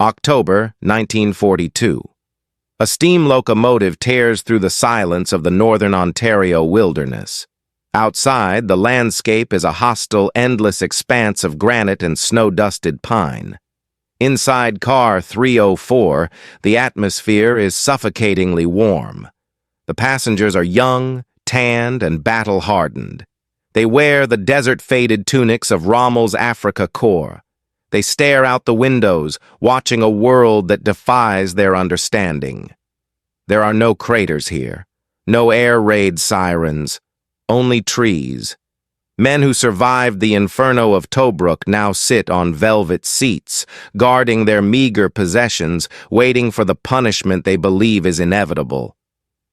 October 1942. A steam locomotive tears through the silence of the northern Ontario wilderness. Outside, the landscape is a hostile, endless expanse of granite and snow-dusted pine. Inside car 304, the atmosphere is suffocatingly warm. The passengers are young, tanned, and battle-hardened. They wear the desert-faded tunics of Rommel's Afrika Korps. They stare out the windows, watching a world that defies their understanding. There are no craters here, no air raid sirens, only trees. Men who survived the inferno of Tobruk now sit on velvet seats, guarding their meager possessions, waiting for the punishment they believe is inevitable.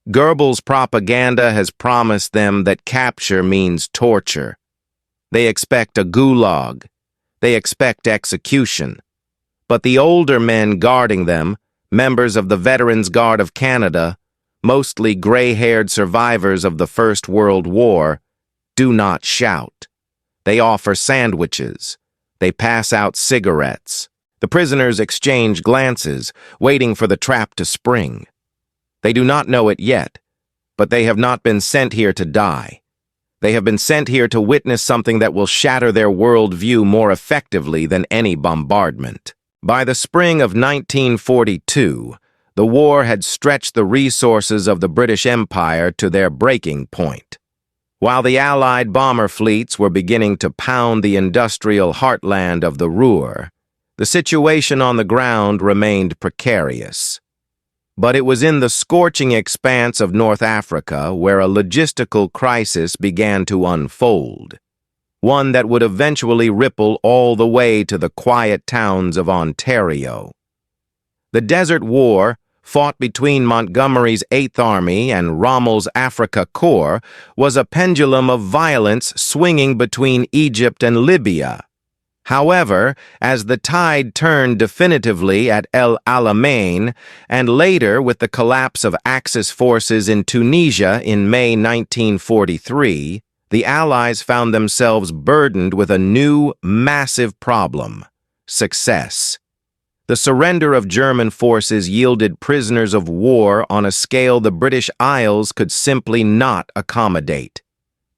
Goebbels' propaganda has promised them that capture means torture. They expect a gulag. They expect execution. But the older men guarding them, members of the Veterans Guard of Canada, mostly gray-haired survivors of the First World War, do not shout. They offer sandwiches. They pass out cigarettes. The prisoners exchange glances, waiting for the trap to spring. They do not know it yet, but they have not been sent here to die. They have been sent here to witness something that will shatter their worldview more effectively than any bombardment. By the spring of 1942, the war had stretched the resources of the British Empire to their breaking point. While the Allied bomber fleets were beginning to pound the industrial heartland of the Ruhr, the situation on the ground remained precarious. But it was in the scorching expanse of North Africa where a logistical crisis began to unfold, one that would eventually ripple all the way to the quiet towns of Ontario. The Desert War, fought between Montgomery's 8th Army and Rommel's Afrika Korps, was a pendulum of violence swinging between Egypt and Libya. However, as the tide turned definitively at El Alamein, and later with the collapse of Axis forces in Tunisia in May 1943, the Allies found themselves burdened with a new, massive problem: success. The surrender of German forces yielded prisoners of war on a scale the British Isles could simply not accommodate.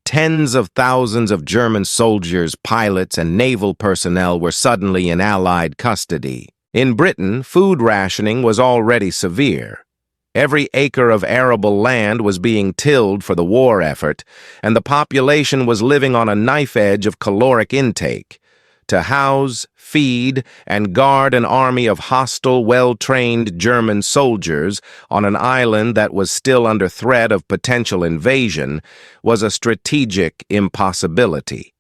Tens of thousands of German soldiers, pilots, and naval personnel were suddenly in Allied custody. In Britain, food rationing was already severe. Every acre of arable land was being tilled for the war effort, and the population was living on a knife edge of caloric intake. To house, feed, and guard an army of hostile, well-trained German soldiers on an island that was still under threat of potential invasion was a strategic impossibility.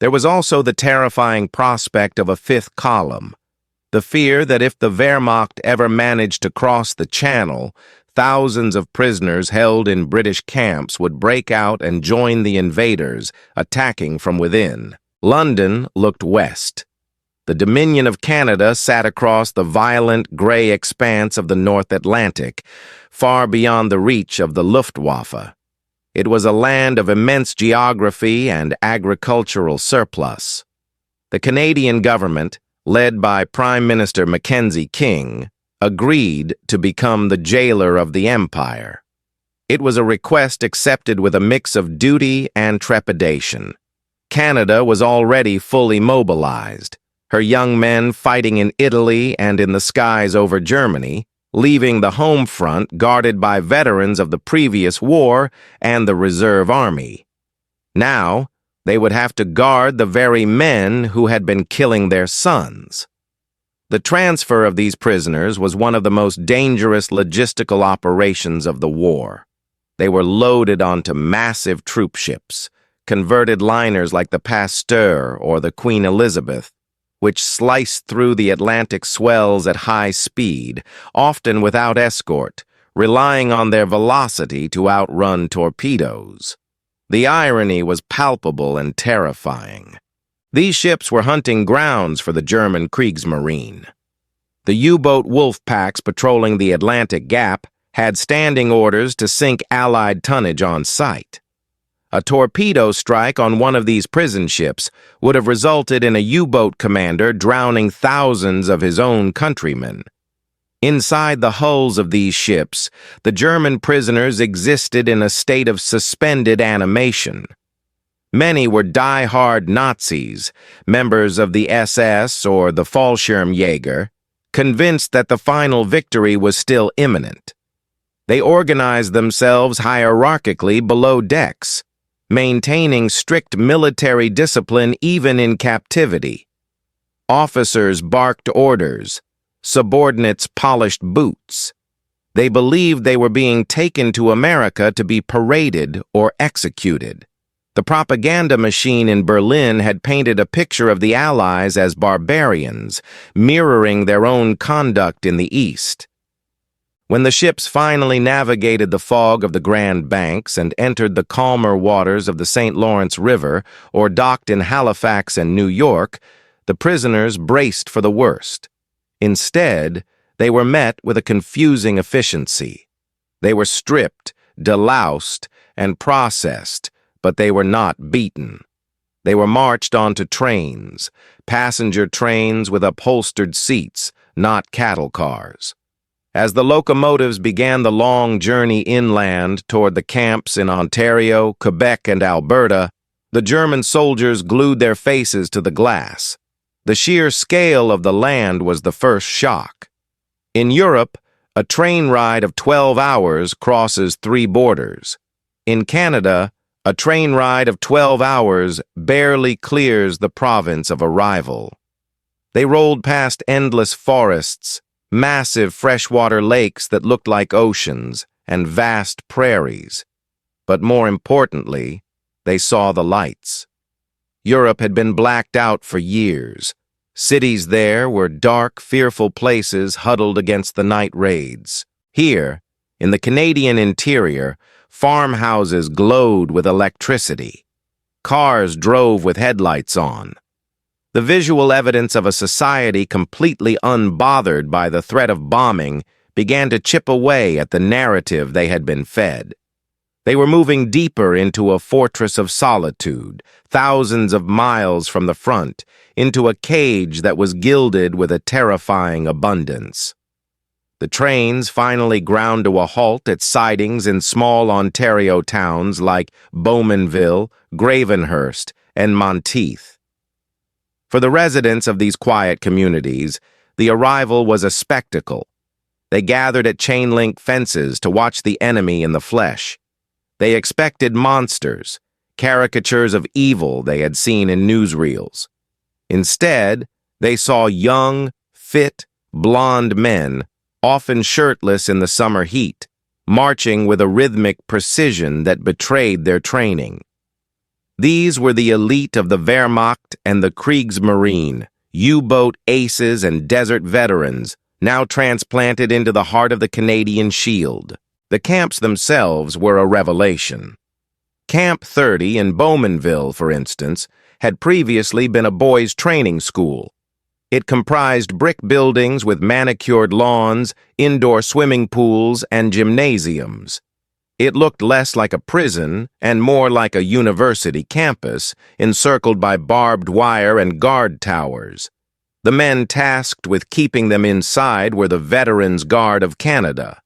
There was also the terrifying prospect of a fifth column, the fear that if the Wehrmacht ever managed to cross the Channel, thousands of prisoners held in British camps would break out and join the invaders, attacking from within. London looked west. The Dominion of Canada sat across the violent gray expanse of the North Atlantic, far beyond the reach of the Luftwaffe. It was a land of immense geography and agricultural surplus. The Canadian government, led by Prime Minister Mackenzie King, agreed to become the jailer of the empire. It was a request accepted with a mix of duty and trepidation. Canada was already fully mobilized, her young men fighting in Italy and in the skies over Germany, leaving the home front guarded by veterans of the previous war and the reserve army. Now, they would have to guard the very men who had been killing their sons. The transfer of these prisoners was one of the most dangerous logistical operations of the war. They were loaded onto massive troop ships, converted liners like the Pasteur or the Queen Elizabeth, which sliced through the Atlantic swells at high speed, often without escort, relying on their velocity to outrun torpedoes. The irony was palpable and terrifying. These ships were hunting grounds for the German Kriegsmarine. The U-boat wolf packs patrolling the Atlantic Gap had standing orders to sink Allied tonnage on sight. A torpedo strike on one of these prison ships would have resulted in a U-boat commander drowning thousands of his own countrymen. Inside the hulls of these ships, the German prisoners existed in a state of suspended animation. Many were die-hard Nazis, members of the SS or the Fallschirmjäger, convinced that the final victory was still imminent. They organized themselves hierarchically below decks, maintaining strict military discipline even in captivity. Officers barked orders, subordinates polished boots. They believed they were being taken to America to be paraded or executed. The propaganda machine in Berlin had painted a picture of the Allies as barbarians, mirroring their own conduct in the East. When the ships finally navigated the fog of the Grand Banks and entered the calmer waters of the St. Lawrence River or docked in Halifax and New York, the prisoners braced for the worst. Instead, they were met with a confusing efficiency. They were stripped, deloused, and processed, but they were not beaten. They were marched onto trains, passenger trains with upholstered seats, not cattle cars. As the locomotives began the long journey inland toward the camps in Ontario, Quebec, and Alberta, the German soldiers glued their faces to the glass. The sheer scale of the land was the first shock. In Europe, a train ride of 12 hours crosses 3 borders. In Canada, a train ride of 12 hours barely clears the province of arrival. They rolled past endless forests, massive freshwater lakes that looked like oceans, and vast prairies. But more importantly, they saw the lights. Europe had been blacked out for years. Cities there were dark, fearful places huddled against the night raids. Here, in the Canadian interior, farmhouses glowed with electricity. Cars drove with headlights on. The visual evidence of a society completely unbothered by the threat of bombing began to chip away at the narrative they had been fed. They were moving deeper into a fortress of solitude, thousands of miles from the front, into a cage that was gilded with a terrifying abundance. The trains finally ground to a halt at sidings in small Ontario towns like Bowmanville, Gravenhurst, and Monteith. For the residents of these quiet communities, the arrival was a spectacle. They gathered at chain-link fences to watch the enemy in the flesh. They expected monsters, caricatures of evil they had seen in newsreels. Instead, they saw young, fit, blonde men, often shirtless in the summer heat, marching with a rhythmic precision that betrayed their training. These were the elite of the Wehrmacht and the Kriegsmarine, U-boat aces and desert veterans, now transplanted into the heart of the Canadian Shield. The camps themselves were a revelation. Camp 30 in Bowmanville, for instance, had previously been a boys' training school. It comprised brick buildings with manicured lawns, indoor swimming pools, and gymnasiums. It looked less like a prison and more like a university campus, encircled by barbed wire and guard towers. The men tasked with keeping them inside were the Veterans Guard of Canada.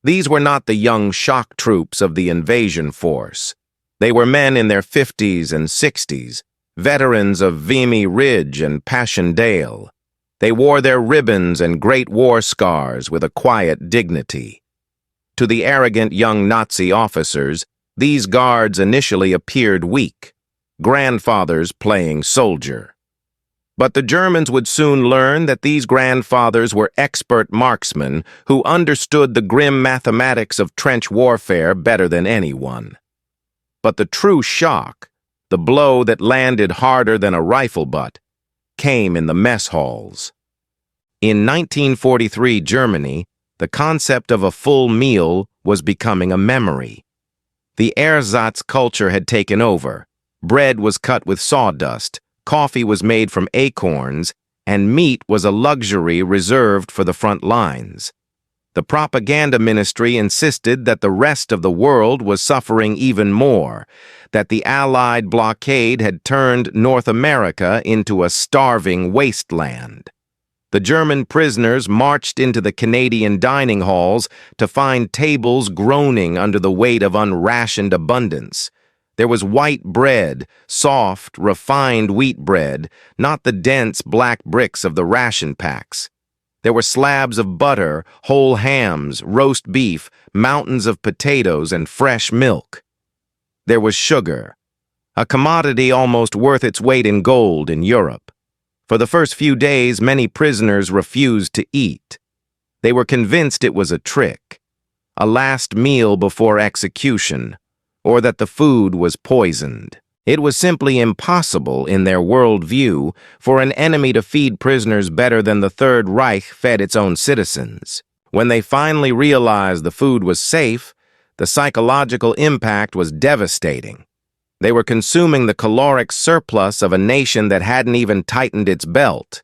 These were not the young shock troops of the invasion force. They were men in their 50s and 60s, veterans of Vimy Ridge and Passchendaele. They wore their ribbons and great war scars with a quiet dignity. To the arrogant young Nazi officers, these guards initially appeared weak, grandfathers playing soldier. But the Germans would soon learn that these grandfathers were expert marksmen who understood the grim mathematics of trench warfare better than anyone. But the true shock, the blow that landed harder than a rifle butt, came in the mess halls. In 1943 Germany, the concept of a full meal was becoming a memory. The ersatz culture had taken over. Bread was cut with sawdust, coffee was made from acorns, and meat was a luxury reserved for the front lines. The propaganda ministry insisted that the rest of the world was suffering even more, that the Allied blockade had turned North America into a starving wasteland. The German prisoners marched into the Canadian dining halls to find tables groaning under the weight of unrationed abundance. There was white bread, soft, refined wheat bread, not the dense black bricks of the ration packs. There were slabs of butter, whole hams, roast beef, mountains of potatoes, and fresh milk. There was sugar, a commodity almost worth its weight in gold in Europe. For the first few days, many prisoners refused to eat. They were convinced it was a trick, a last meal before execution, or that the food was poisoned. It was simply impossible, in their worldview, for an enemy to feed prisoners better than the Third Reich fed its own citizens. When they finally realized the food was safe, the psychological impact was devastating. They were consuming the caloric surplus of a nation that hadn't even tightened its belt.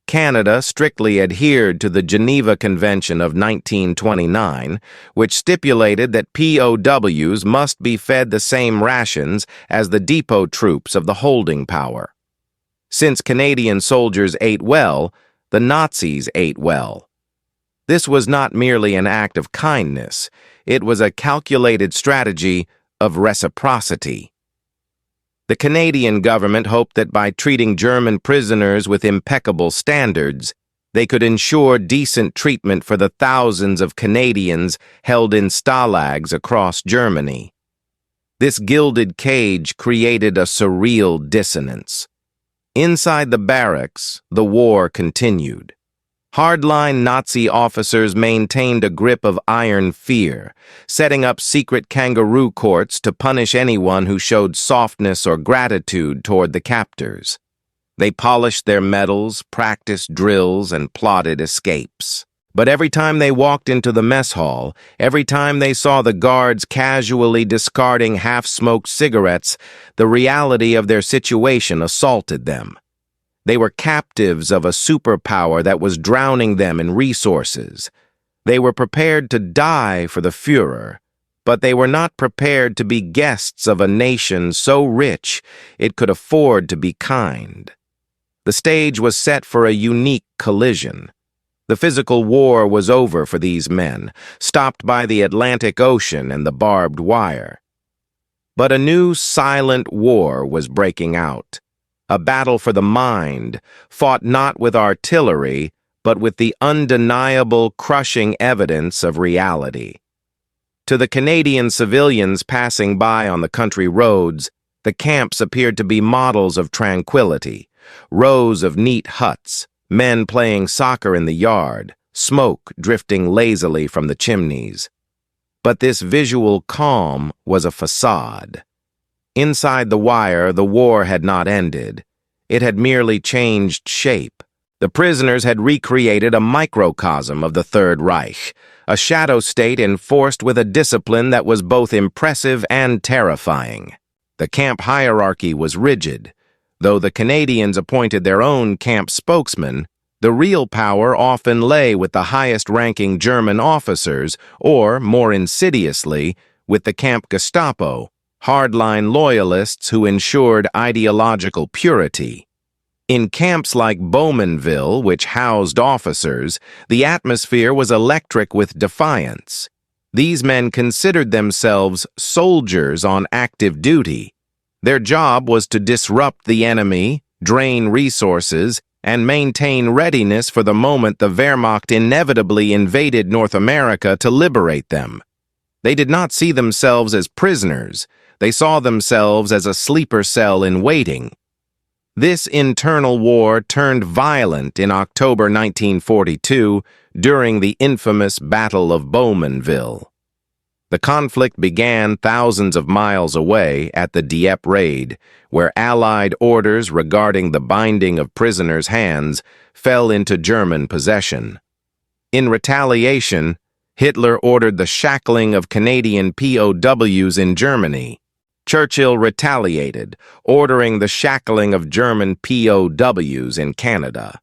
Canada strictly adhered to the Geneva Convention of 1929, which stipulated that POWs must be fed the same rations as the depot troops of the holding power. Since Canadian soldiers ate well, the Nazis ate well. This was not merely an act of kindness, it was a calculated strategy of reciprocity. The Canadian government hoped that by treating German prisoners with impeccable standards, they could ensure decent treatment for the thousands of Canadians held in stalags across Germany. This gilded cage created a surreal dissonance. Inside the barracks, the war continued. Hardline Nazi officers maintained a grip of iron fear, setting up secret kangaroo courts to punish anyone who showed softness or gratitude toward the captors. They polished their medals, practiced drills, and plotted escapes. But every time they walked into the mess hall, every time they saw the guards casually discarding half-smoked cigarettes, the reality of their situation assaulted them. They were captives of a superpower that was drowning them in resources. They were prepared to die for the Führer, but they were not prepared to be guests of a nation so rich it could afford to be kind. The stage was set for a unique collision. The physical war was over for these men, stopped by the Atlantic Ocean and the barbed wire. But a new silent war was breaking out. A battle for the mind, fought not with artillery, but with the undeniable, crushing evidence of reality. To the Canadian civilians passing by on the country roads, the camps appeared to be models of tranquility, rows of neat huts, men playing soccer in the yard, smoke drifting lazily from the chimneys. But this visual calm was a facade. Inside the wire, the war had not ended. It had merely changed shape. The prisoners had recreated a microcosm of the Third Reich, a shadow state enforced with a discipline that was both impressive and terrifying. The camp hierarchy was rigid. Though the Canadians appointed their own camp spokesman, the real power often lay with the highest-ranking German officers, or, more insidiously, with the camp Gestapo, hardline loyalists who ensured ideological purity. In camps like Bowmanville, which housed officers, the atmosphere was electric with defiance. These men considered themselves soldiers on active duty. Their job was to disrupt the enemy, drain resources, and maintain readiness for the moment the Wehrmacht inevitably invaded North America to liberate them. They did not see themselves as prisoners. They saw themselves as a sleeper cell in waiting. This internal war turned violent in October 1942 during the infamous Battle of Bowmanville. The conflict began thousands of miles away at the Dieppe raid, where Allied orders regarding the binding of prisoners' hands fell into German possession. In retaliation, Hitler ordered the shackling of Canadian POWs in Germany. Churchill retaliated, ordering the shackling of German POWs in Canada.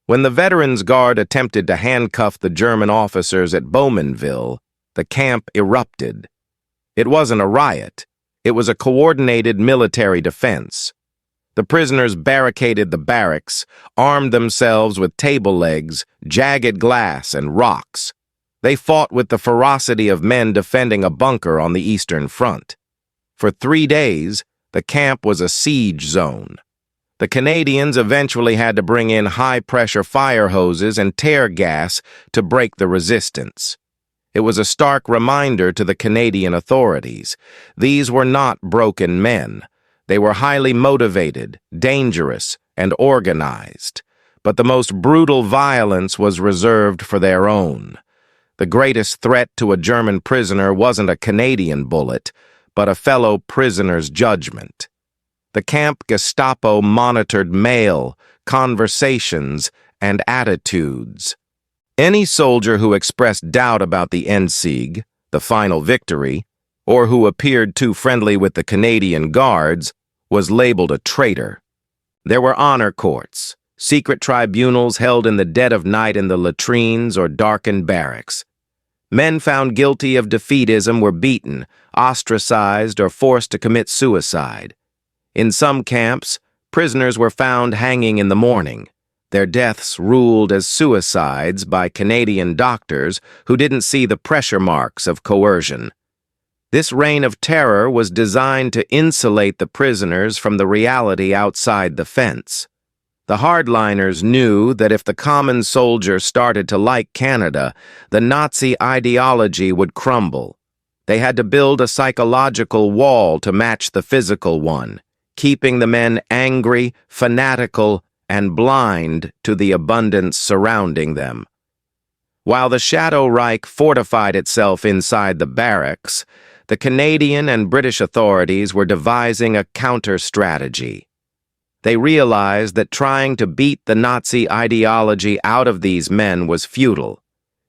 When the Veterans Guard attempted to handcuff the German officers at Bowmanville, the camp erupted. It wasn't a riot. It was a coordinated military defense. The prisoners barricaded the barracks, armed themselves with table legs, jagged glass, and rocks. They fought with the ferocity of men defending a bunker on the Eastern Front. For 3 days, the camp was a siege zone. The Canadians eventually had to bring in high-pressure fire hoses and tear gas to break the resistance. It was a stark reminder to the Canadian authorities. These were not broken men. They were highly motivated, dangerous, and organized. But the most brutal violence was reserved for their own. The greatest threat to a German prisoner wasn't a Canadian bullet, but a fellow prisoner's judgment. The camp Gestapo monitored mail, conversations, and attitudes. Any soldier who expressed doubt about the Endsieg, the final victory, or who appeared too friendly with the Canadian Guards, was labeled a traitor. There were honor courts, secret tribunals held in the dead of night in the latrines or darkened barracks. Men found guilty of defeatism were beaten, ostracized, or forced to commit suicide. In some camps, prisoners were found hanging in the morning, their deaths ruled as suicides by Canadian doctors who didn't see the pressure marks of coercion. This reign of terror was designed to insulate the prisoners from the reality outside the fence. The hardliners knew that if the common soldier started to like Canada, the Nazi ideology would crumble. They had to build a psychological wall to match the physical one, keeping the men angry, fanatical, and blind to the abundance surrounding them. While the Shadow Reich fortified itself inside the barracks, the Canadian and British authorities were devising a counter-strategy. They realized that trying to beat the Nazi ideology out of these men was futile.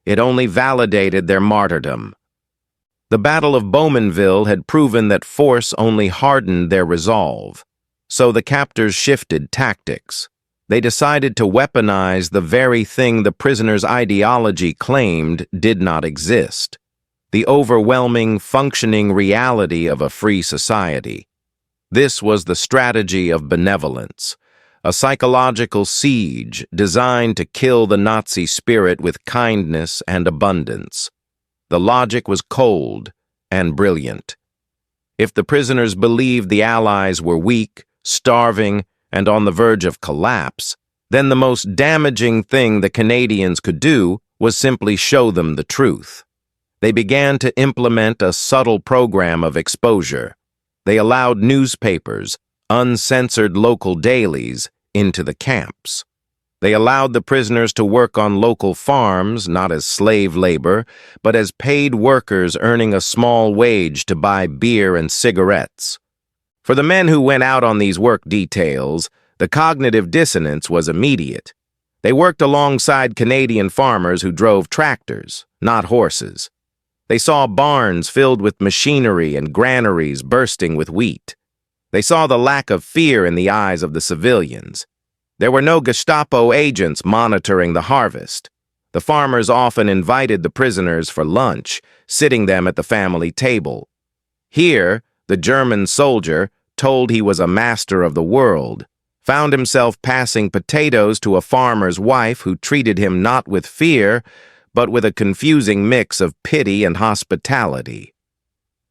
It only validated their martyrdom. The Battle of Bowmanville had proven that force only hardened their resolve, so the captors shifted tactics. They decided to weaponize the very thing the prisoners' ideology claimed did not exist: the overwhelming, functioning reality of a free society. This was the strategy of benevolence, a psychological siege designed to kill the Nazi spirit with kindness and abundance. The logic was cold and brilliant. If the prisoners believed the Allies were weak, starving, and on the verge of collapse, then the most damaging thing the Canadians could do was simply show them the truth. They began to implement a subtle program of exposure. They allowed newspapers, uncensored local dailies, into the camps. They allowed the prisoners to work on local farms, not as slave labor, but as paid workers earning a small wage to buy beer and cigarettes. For the men who went out on these work details, the cognitive dissonance was immediate. They worked alongside Canadian farmers who drove tractors, not horses. They saw barns filled with machinery and granaries bursting with wheat. They saw the lack of fear in the eyes of the civilians. There were no Gestapo agents monitoring the harvest. The farmers often invited the prisoners for lunch, sitting them at the family table. Here, the German soldier, told he was a master of the world, found himself passing potatoes to a farmer's wife who treated him not with fear, but with a confusing mix of pity and hospitality.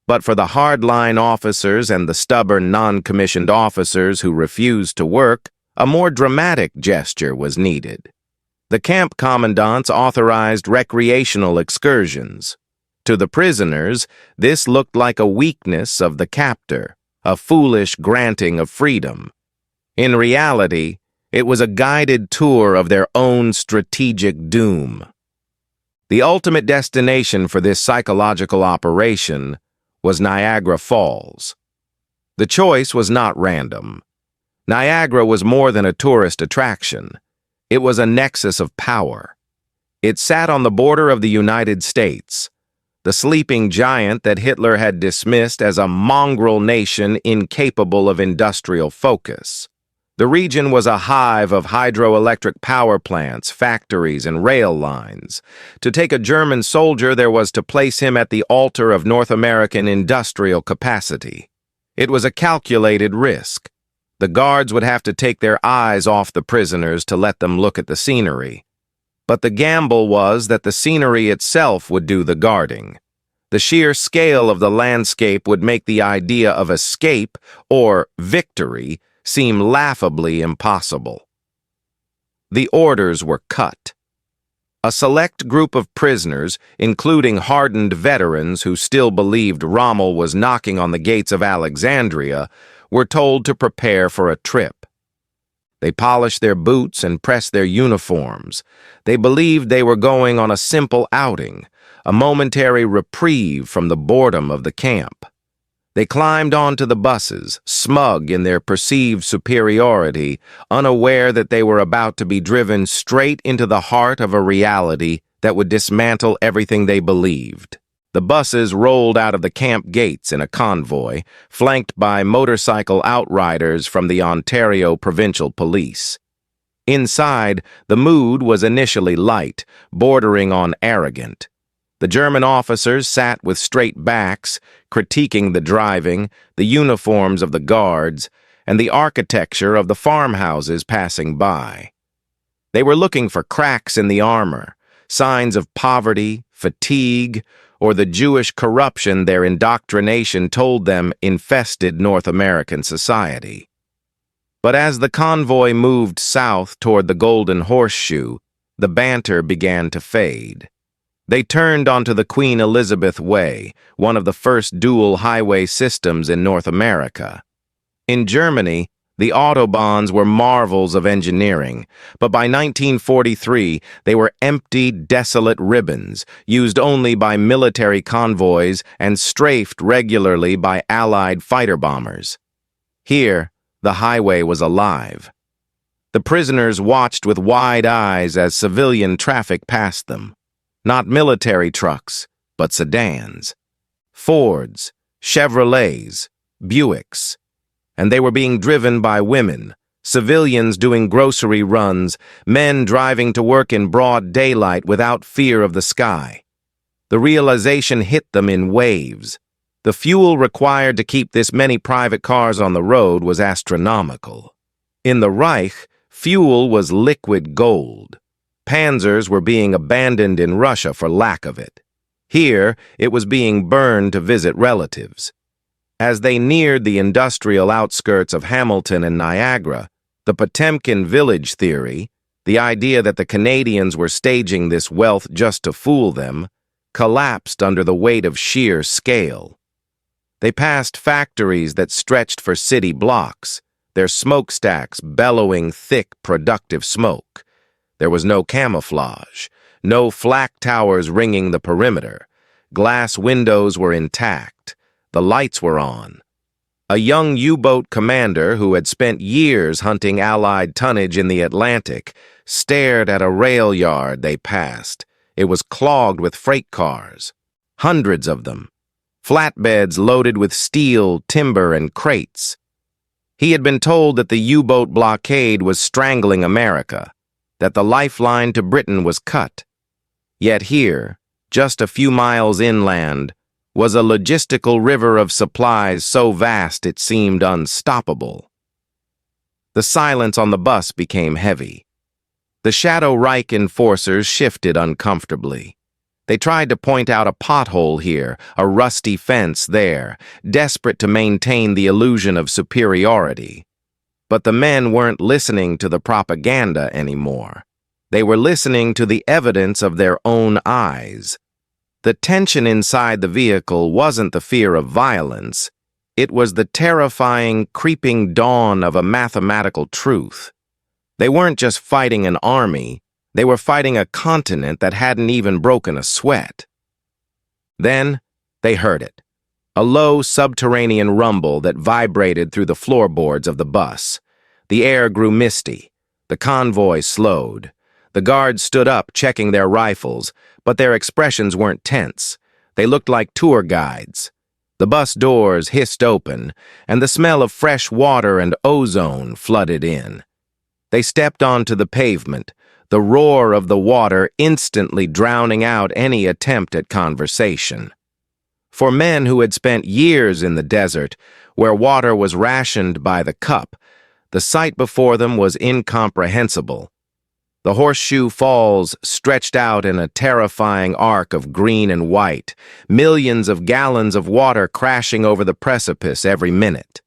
But for the hardline officers and the stubborn non-commissioned officers who refused to work, a more dramatic gesture was needed. The camp commandants authorized recreational excursions. To the prisoners, this looked like a weakness of the captor, a foolish granting of freedom. In reality, it was a guided tour of their own strategic doom. The ultimate destination for this psychological operation was Niagara Falls. The choice was not random. Niagara was more than a tourist attraction. It was a nexus of power. It sat on the border of the United States, the sleeping giant that Hitler had dismissed as a mongrel nation incapable of industrial focus. The region was a hive of hydroelectric power plants, factories, and rail lines. To take a German soldier, there was to place him at the altar of North American industrial capacity. It was a calculated risk. The guards would have to take their eyes off the prisoners to let them look at the scenery. But the gamble was that the scenery itself would do the guarding. The sheer scale of the landscape would make the idea of escape, or victory, seem laughably impossible. The orders were cut. A select group of prisoners, including hardened veterans who still believed Rommel was knocking on the gates of Alexandria, were told to prepare for a trip. They polished their boots and pressed their uniforms. They believed they were going on a simple outing, a momentary reprieve from the boredom of the camp. They climbed onto the buses, smug in their perceived superiority, unaware that they were about to be driven straight into the heart of a reality that would dismantle everything they believed. The buses rolled out of the camp gates in a convoy, flanked by motorcycle outriders from the Ontario Provincial Police. Inside, the mood was initially light, bordering on arrogant. The German officers sat with straight backs, critiquing the driving, the uniforms of the guards, and the architecture of the farmhouses passing by. They were looking for cracks in the armor, signs of poverty, fatigue, or the Jewish corruption their indoctrination told them infested North American society. But as the convoy moved south toward the Golden Horseshoe, the banter began to fade. They turned onto the Queen Elizabeth Way, one of the first dual highway systems in North America. In Germany, the autobahns were marvels of engineering, but by 1943 they were empty, desolate ribbons, used only by military convoys and strafed regularly by Allied fighter bombers. Here, the highway was alive. The prisoners watched with wide eyes as civilian traffic passed them. Not military trucks, but sedans. Fords, Chevrolets, Buicks. And they were being driven by women, civilians doing grocery runs, men driving to work in broad daylight without fear of the sky. The realization hit them in waves. The fuel required to keep this many private cars on the road was astronomical. In the Reich, fuel was liquid gold. Panzers were being abandoned in Russia for lack of it. Here, it was being burned to visit relatives. As they neared the industrial outskirts of Hamilton and Niagara, the Potemkin village theory, the idea that the Canadians were staging this wealth just to fool them, collapsed under the weight of sheer scale. They passed factories that stretched for city blocks, their smokestacks bellowing thick, productive smoke. There was no camouflage, no flak towers ringing the perimeter. Glass windows were intact. The lights were on. A young U-boat commander who had spent years hunting Allied tonnage in the Atlantic stared at a rail yard they passed. It was clogged with freight cars, hundreds of them, flatbeds loaded with steel, timber, and crates. He had been told that the U-boat blockade was strangling America, that the lifeline to Britain was cut. Yet here, just a few miles inland, was a logistical river of supplies so vast it seemed unstoppable. The silence on the bus became heavy. The shadow Reich enforcers shifted uncomfortably. They tried to point out a pothole here, a rusty fence there, desperate to maintain the illusion of superiority. But the men weren't listening to the propaganda anymore. They were listening to the evidence of their own eyes. The tension inside the vehicle wasn't the fear of violence. It was the terrifying, creeping dawn of a mathematical truth. They weren't just fighting an army. They were fighting a continent that hadn't even broken a sweat. Then, they heard it. A low subterranean rumble that vibrated through the floorboards of the bus. The air grew misty. The convoy slowed. The guards stood up, checking their rifles, but their expressions weren't tense. They looked like tour guides. The bus doors hissed open, and the smell of fresh water and ozone flooded in. They stepped onto the pavement, the roar of the water instantly drowning out any attempt at conversation. For men who had spent years in the desert, where water was rationed by the cup, the sight before them was incomprehensible. The Horseshoe Falls stretched out in a terrifying arc of green and white, millions of gallons of water crashing over the precipice every minute.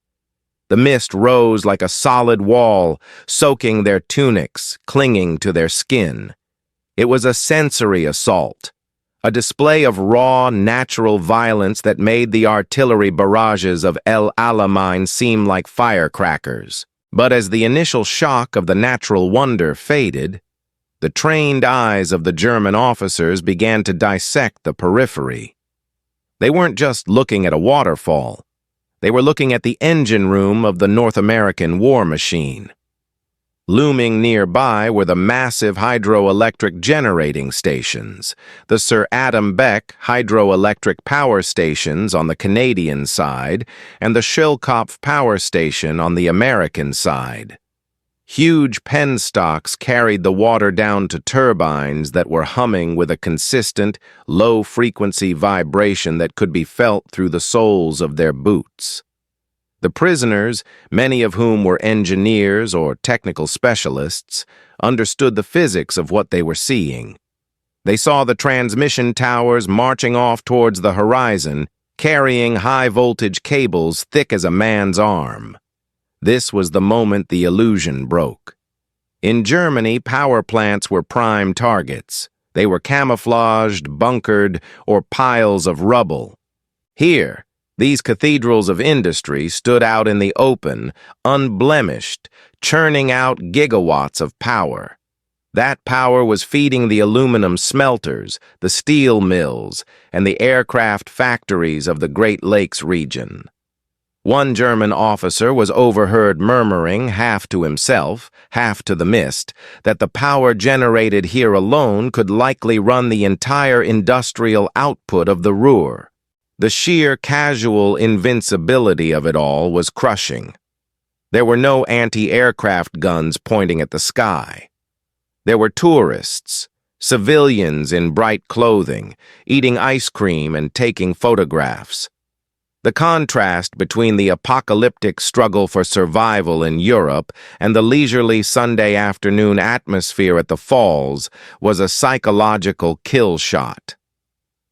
The mist rose like a solid wall, soaking their tunics, clinging to their skin. It was a sensory assault, a display of raw, natural violence that made the artillery barrages of El Alamein seem like firecrackers. But as the initial shock of the natural wonder faded, the trained eyes of the German officers began to dissect the periphery. They weren't just looking at a waterfall. They were looking at the engine room of the North American war machine. Looming nearby were the massive hydroelectric generating stations, the Sir Adam Beck hydroelectric power stations on the Canadian side, and the Schilkopf power station on the American side. Huge penstocks carried the water down to turbines that were humming with a consistent, low-frequency vibration that could be felt through the soles of their boots. The prisoners, many of whom were engineers or technical specialists, understood the physics of what they were seeing. They saw the transmission towers marching off towards the horizon, carrying high-voltage cables thick as a man's arm. This was the moment the illusion broke. In Germany, power plants were prime targets. They were camouflaged, bunkered, or piles of rubble. Here, these cathedrals of industry stood out in the open, unblemished, churning out gigawatts of power. That power was feeding the aluminum smelters, the steel mills, and the aircraft factories of the Great Lakes region. One German officer was overheard murmuring, half to himself, half to the mist, that the power generated here alone could likely run the entire industrial output of the Ruhr. The sheer casual invincibility of it all was crushing. There were no anti-aircraft guns pointing at the sky. There were tourists, civilians in bright clothing, eating ice cream and taking photographs. The contrast between the apocalyptic struggle for survival in Europe and the leisurely Sunday afternoon atmosphere at the falls was a psychological kill shot.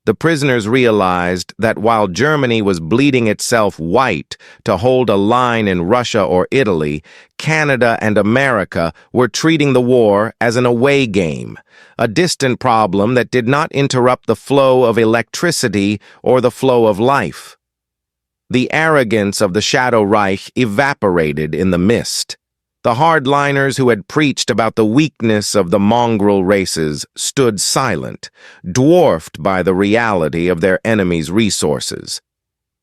The prisoners realized that while Germany was bleeding itself white to hold a line in Russia or Italy, Canada and America were treating the war as an away game, a distant problem that did not interrupt the flow of electricity or the flow of life. The arrogance of the Shadow Reich evaporated in the mist. The hardliners who had preached about the weakness of the mongrel races stood silent, dwarfed by the reality of their enemies' resources.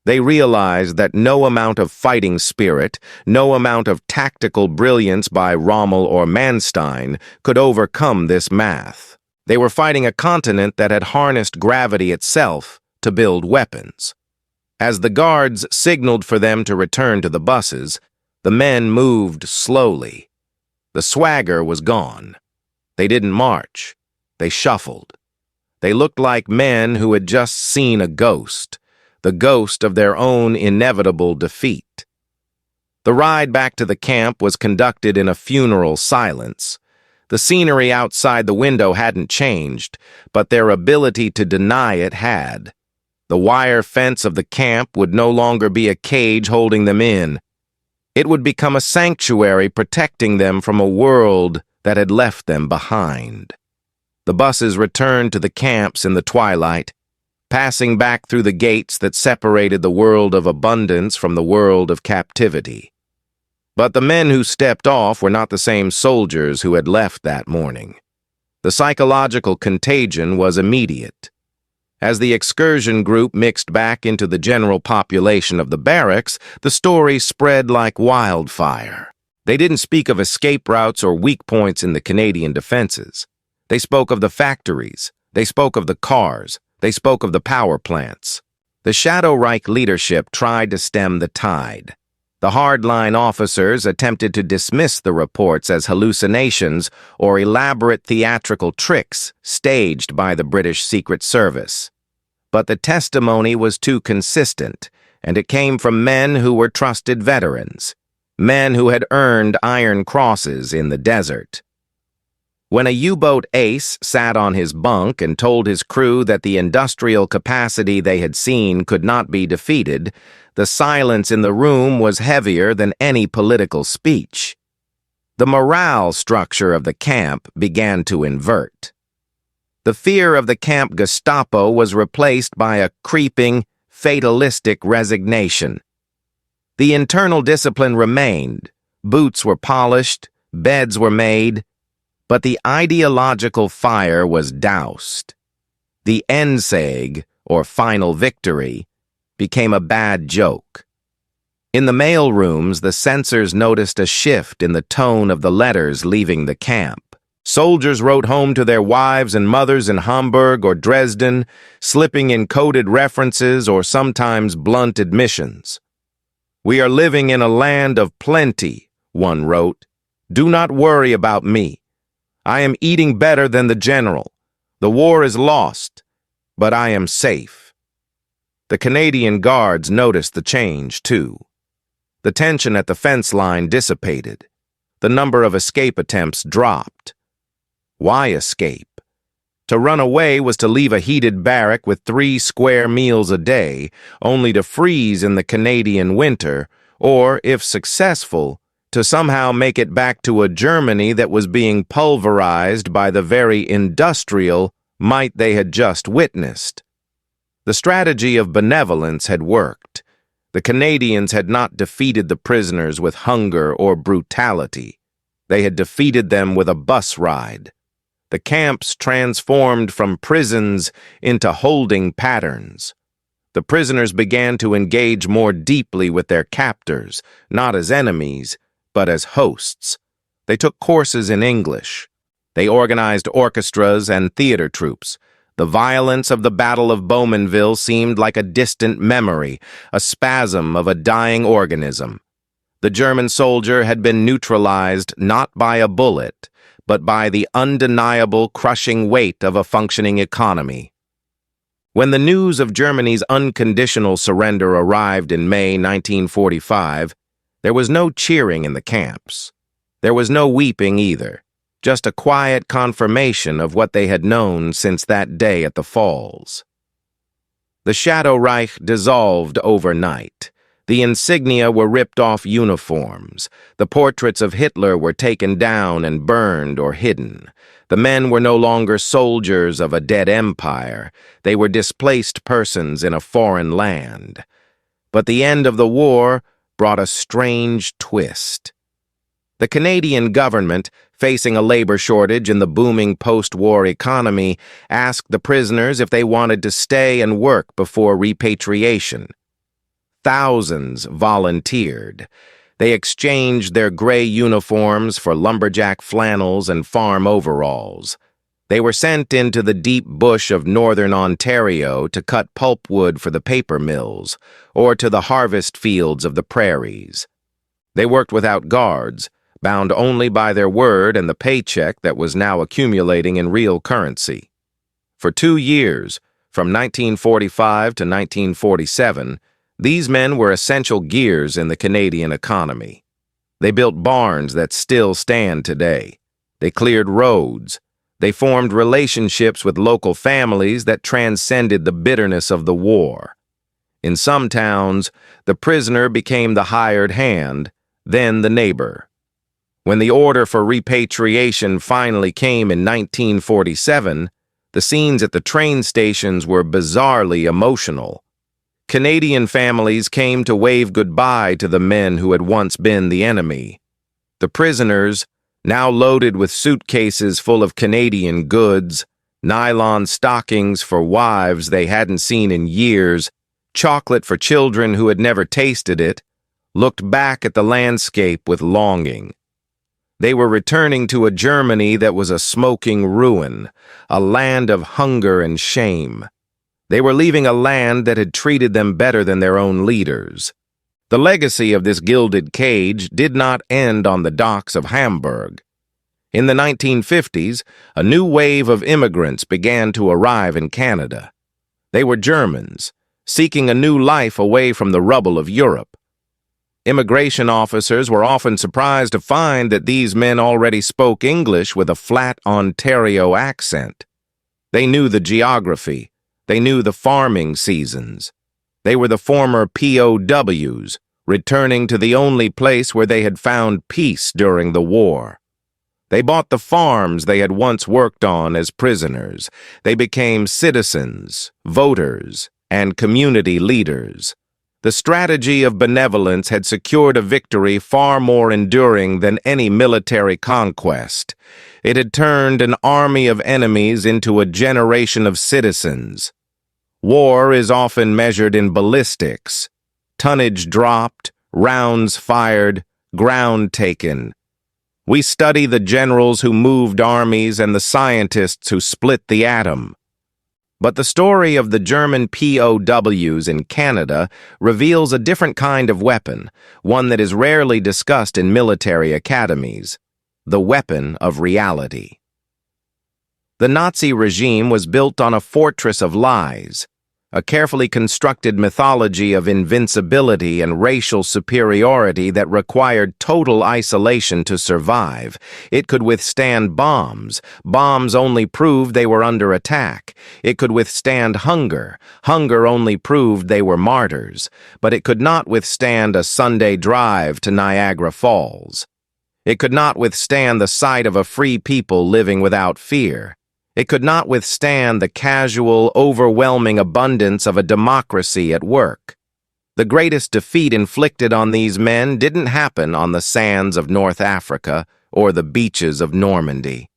They realized that no amount of fighting spirit, no amount of tactical brilliance by Rommel or Manstein could overcome this math. They were fighting a continent that had harnessed gravity itself to build weapons. As the guards signaled for them to return to the buses, the men moved slowly. The swagger was gone. They didn't march. They shuffled. They looked like men who had just seen a ghost, the ghost of their own inevitable defeat. The ride back to the camp was conducted in a funeral silence. The scenery outside the window hadn't changed, but their ability to deny it had. The wire fence of the camp would no longer be a cage holding them in. It would become a sanctuary protecting them from a world that had left them behind. The buses returned to the camps in the twilight, passing back through the gates that separated the world of abundance from the world of captivity. But the men who stepped off were not the same soldiers who had left that morning. The psychological contagion was immediate. As the excursion group mixed back into the general population of the barracks, the story spread like wildfire. They didn't speak of escape routes or weak points in the Canadian defenses. They spoke of the factories. They spoke of the cars. They spoke of the power plants. The Shadow Reich leadership tried to stem the tide. The hardline officers attempted to dismiss the reports as hallucinations or elaborate theatrical tricks staged by the British Secret Service. But the testimony was too consistent, and it came from men who were trusted veterans, men who had earned Iron Crosses in the desert. When a U-boat ace sat on his bunk and told his crew that the industrial capacity they had seen could not be defeated, the silence in the room was heavier than any political speech. The morale structure of the camp began to invert. The fear of the camp Gestapo was replaced by a creeping, fatalistic resignation. The internal discipline remained, boots were polished, beds were made, but the ideological fire was doused. The Endsieg, or final victory, became a bad joke. In the mail rooms, the censors noticed a shift in the tone of the letters leaving the camp. Soldiers wrote home to their wives and mothers in Hamburg or Dresden, slipping in coded references or sometimes blunt admissions. "We are living in a land of plenty," one wrote. "Do not worry about me. I am eating better than the general. The war is lost, but I am safe." The Canadian Guards noticed the change, too. The tension at the fence line dissipated. The number of escape attempts dropped. Why escape? To run away was to leave a heated barrack with 3 square meals a day, only to freeze in the Canadian winter, or, if successful, to somehow make it back to a Germany that was being pulverized by the very industrial might they had just witnessed. The strategy of benevolence had worked. The Canadians had not defeated the prisoners with hunger or brutality. They had defeated them with a bus ride. The camps transformed from prisons into holding patterns. The prisoners began to engage more deeply with their captors, not as enemies, but as hosts. They took courses in English. They organized orchestras and theater troupes. The violence of the Battle of Bowmanville seemed like a distant memory, a spasm of a dying organism. The German soldier had been neutralized not by a bullet, but by the undeniable crushing weight of a functioning economy. When the news of Germany's unconditional surrender arrived in May 1945, there was no cheering in the camps. There was no weeping either, just a quiet confirmation of what they had known since that day at the Falls. The Shadow Reich dissolved overnight. The insignia were ripped off uniforms. The portraits of Hitler were taken down and burned or hidden. The men were no longer soldiers of a dead empire. They were displaced persons in a foreign land. But the end of the war brought a strange twist. The Canadian government, facing a labor shortage in the booming post-war economy, asked the prisoners if they wanted to stay and work before repatriation. Thousands volunteered. They exchanged their gray uniforms for lumberjack flannels and farm overalls. They were sent into the deep bush of northern Ontario to cut pulpwood for the paper mills, or to the harvest fields of the prairies. They worked without guards, bound only by their word and the paycheck that was now accumulating in real currency. For 2 years, from 1945 to 1947, these men were essential gears in the Canadian economy. They built barns that still stand today. They cleared roads. They formed relationships with local families that transcended the bitterness of the war. In some towns, the prisoner became the hired hand, then the neighbor. When the order for repatriation finally came in 1947, the scenes at the train stations were bizarrely emotional. Canadian families came to wave goodbye to the men who had once been the enemy. The prisoners, now loaded with suitcases full of Canadian goods, nylon stockings for wives they hadn't seen in years, chocolate for children who had never tasted it, looked back at the landscape with longing. They were returning to a Germany that was a smoking ruin, a land of hunger and shame. They were leaving a land that had treated them better than their own leaders. The legacy of this gilded cage did not end on the docks of Hamburg. In the 1950s, a new wave of immigrants began to arrive in Canada. They were Germans, seeking a new life away from the rubble of Europe. Immigration officers were often surprised to find that these men already spoke English with a flat Ontario accent. They knew the geography. They knew the farming seasons. They were the former POWs, returning to the only place where they had found peace during the war. They bought the farms they had once worked on as prisoners. They became citizens, voters, and community leaders. The strategy of benevolence had secured a victory far more enduring than any military conquest. It had turned an army of enemies into a generation of citizens. War is often measured in ballistics. Tonnage dropped, rounds fired, ground taken. We study the generals who moved armies and the scientists who split the atom. But the story of the German POWs in Canada reveals a different kind of weapon, one that is rarely discussed in military academies: the weapon of reality. The Nazi regime was built on a fortress of lies, a carefully constructed mythology of invincibility and racial superiority that required total isolation to survive. It could withstand bombs. Bombs only proved they were under attack. It could withstand hunger. Hunger only proved they were martyrs. But it could not withstand a Sunday drive to Niagara Falls. It could not withstand the sight of a free people living without fear. It could not withstand the casual, overwhelming abundance of a democracy at work. The greatest defeat inflicted on these men didn't happen on the sands of North Africa or the beaches of Normandy.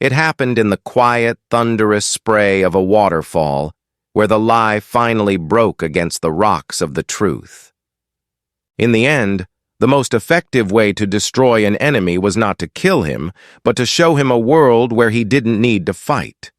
It happened in the quiet, thunderous spray of a waterfall, where the lie finally broke against the rocks of the truth. In the end, the most effective way to destroy an enemy was not to kill him, but to show him a world where he didn't need to fight.